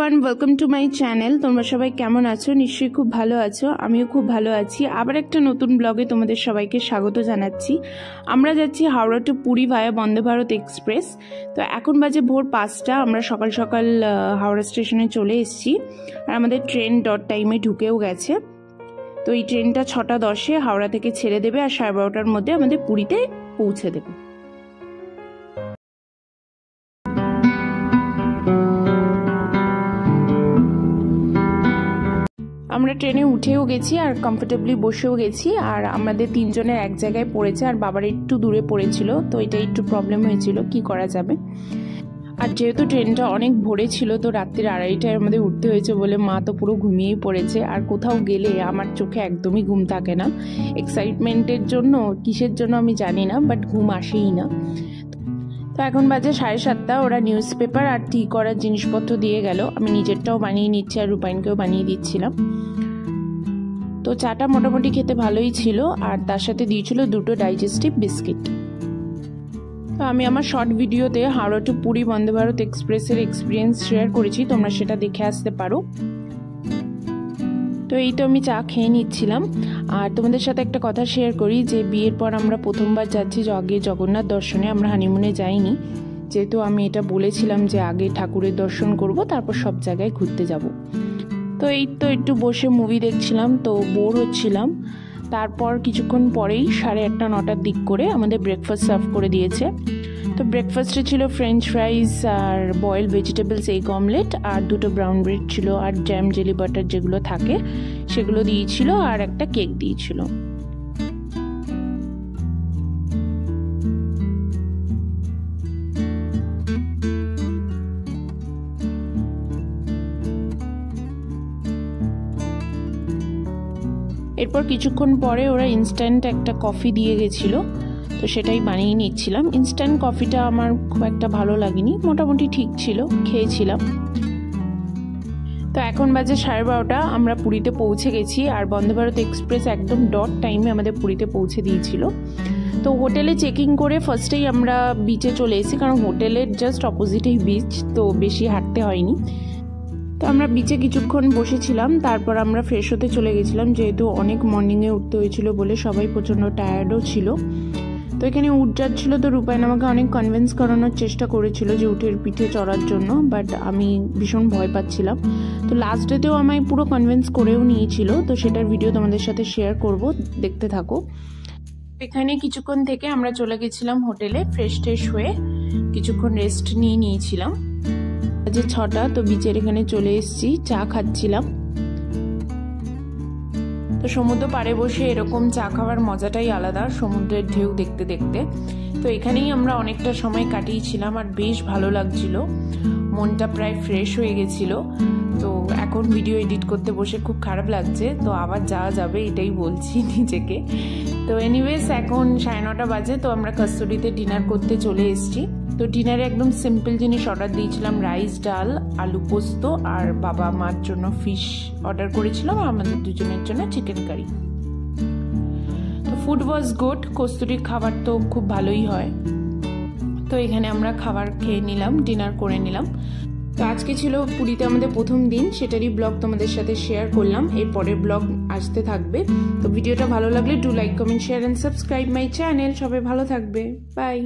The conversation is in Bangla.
Everyone, welcome to my channel. তোমরা সবাই কেমন আছো? নিশ্চয়ই খুব ভালো আছো। আমিও খুব ভালো আছি। আবার একটা নতুন ব্লগে তোমাদের সবাইকে স্বাগত জানাচ্ছি। আমরা যাচ্ছি হাওড়া টু পুরী ভায়া বন্দে ভারত এক্সপ্রেস। তো এখন বাজে ভোর 5টা। আমরা সকাল সকাল হাওড়া স্টেশনে চলে এসেছি আর আমাদের ট্রেন ডট টাইমে ঢুকেও গেছে। তো এই ট্রেনটা 6টা 10-এ হাওড়া থেকে ছেড়ে দেবে আর 12:30টার মধ্যে আমাদের পুরীতে পৌঁছে দেবে। আমরা ট্রেনে উঠেও গেছি আর কমফোর্টেবলি বসেও গেছি। আর আমাদের তিনজনের এক জায়গায় পড়েছে আর বাবার একটু দূরে পড়েছিল, তো এটা একটু প্রবলেম হয়েছিল, কি করা যাবে। আর যেহেতু ট্রেনটা অনেক ভোরে ছিল, তো রাত্রির 2:30টায় আমাদের উঠতে হয়েছে বলে মা তো পুরো ঘুমিয়েই পড়েছে। আর কোথাও গেলে আমার চোখে একদমই ঘুম থাকে না, এক্সাইটমেন্টের জন্য কিসের জন্য আমি জানি না, বাট ঘুম আসেই না। তো এখন বাজে 7:30। ওরা নিউজ পেপার আর টি করার জিনিসপত্র দিয়ে গেল। আমি নিজেরটাও বানিয়ে নিচ্ছি আর রূপাইনকেও বানিয়ে দিচ্ছিলাম। তো চাটা মোটামুটি খেতে ভালোই ছিল আর তার সাথে দিয়েছিল 2টো ডাইজেস্টিভ বিস্কিট। তো আমি আমার শর্ট ভিডিওতে হাওড়া টু পুরী বন্দে ভারত এক্সপ্রেসের এক্সপিরিয়েন্স শেয়ার করেছি, তোমরা সেটা দেখে আসতে পারো। তো এই তো আমি চা খেয়ে নিচ্ছিলাম। আর তোমাদের সাথে একটা কথা শেয়ার করি যে বিয়ের পর আমরা প্রথমবার যাচ্ছি আগে জগন্নাথ দর্শনে। আমরা হানিমুনে যাইনি, যেহেতু আমি এটা বলেছিলাম যে আগে ঠাকুরের দর্শন করব, তারপর সব জায়গায় ঘুরতে যাব। তো এই তো একটু বসে মুভি দেখছিলাম, তো বোর হচ্ছিলাম। তারপর কিছুক্ষণ পরেই 8:30 9টার দিক করে আমাদের ব্রেকফাস্ট সার্ভ করে দিয়েছে। তো ব্রেকফাস্টে ছিল ফ্রেঞ্চ ফ্রাইজ আর বয়েলড ভেজিটেবলস এগ অমলেট আর 2টো ব্রাউন ব্রেড ছিল আর জ্যাম জেলি বাটার যেগুলো থাকে সেগুলো দিয়েছিল আর একটা কেক দিয়েছিল। এরপর কিছুক্ষণ পরে ওরা ইনস্ট্যান্ট একটা কফি দিয়ে গেছিল, তো সেটাই বানিয়ে নিচ্ছিলাম। ইনস্ট্যান্ট কফিটা আমার খুব একটা ভালো লাগেনি, মোটামুটি ঠিক ছিল, খেয়েছিলাম। তো এখন বাজে 12:30। আমরা পুরীতে পৌঁছে গেছি আর বন্দে ভারত এক্সপ্রেস একদম ডট টাইমে আমাদের পুরীতে পৌঁছে দিয়েছিল। তো হোটেলে চেকিং করে ফার্স্টেই আমরা বিচে চলে এসেছি, কারণ হোটেলের জাস্ট অপোজিটেই বিচ, তো বেশি হাঁটতে হয়নি। তো আমরা বিচে কিছুক্ষণ বসেছিলাম, তারপর আমরা ফ্রেশ হতে চলে গেছিলাম, যেহেতু অনেক মর্নিংয়ে উঠতে হয়েছিল বলে সবাই প্রচণ্ড টায়ার্ডও ছিল। তো এখানে উট যাচ্ছিল, তো রূপায়ণ আমাকে অনেক কনভিন্স করানোর চেষ্টা করেছিল যে উটের পিঠে চড়ার জন্য, বাট আমি ভীষণ ভয় পাচ্ছিলাম। তো লাস্ট ডেতেও আমায় পুরো কনভিন্স করেও নিয়েছিল, তো সেটার ভিডিও তোমাদের সাথে শেয়ার করব, দেখতে থাকো। এখানে কিছুক্ষণ থেকে আমরা চলে গেছিলাম হোটেলে, ফ্রেশ ট্রেশ হয়ে কিছুক্ষণ রেস্ট নিয়েছিলাম। আজ 6টা, তো বিচের এখানে চলে এসেছি, চা খাচ্ছিলাম। তো সমুদ্র পাড়ে বসে এরকম চা খাওয়ার মজাটাই আলাদা, সমুদ্রের ঢেউ দেখতে দেখতে। তো এখানেই আমরা অনেকটা সময় কাটিয়েছিলাম আর বেশ ভালো লাগছিল, মনটা প্রায় ফ্রেশ হয়ে গেছিল। তো এখন ভিডিও এডিট করতে বসে খুব খারাপ লাগছে, তো আবার যাওয়া যাবে এটাই বলছি নিজেকে। তো এনিওয়েজ এখন 9:30 বাজে, তো আমরা কস্তুরীতে ডিনার করতে চলে এসেছি। তো ডিনারে একদম সিম্পল জিনিস অর্ডার দিয়েছিলাম, রাইস, ডাল, আলু পোস্ত, আর বাবা মার জন্য ফিশ অর্ডার করেছিলাম আর আমাদের দুজনের জন্য চিকেন কারি। তো ফুড ওয়াজ গুড, কস্তুরীর খাবার তো খুব ভালোই হয়। তো এখানে আমরা খাবার খেয়ে নিলাম, ডিনার করে নিলাম। তো আজকে ছিল পুরীতে আমাদের প্রথম দিন, সেটারই ব্লগ তোমাদের সাথে শেয়ার করলাম। এর পরের ব্লগ আসতে থাকবে। তো ভিডিওটা ভালো লাগলে do like, comment, share and subscribe my channel. সবাই ভালো থাকবে, বাই।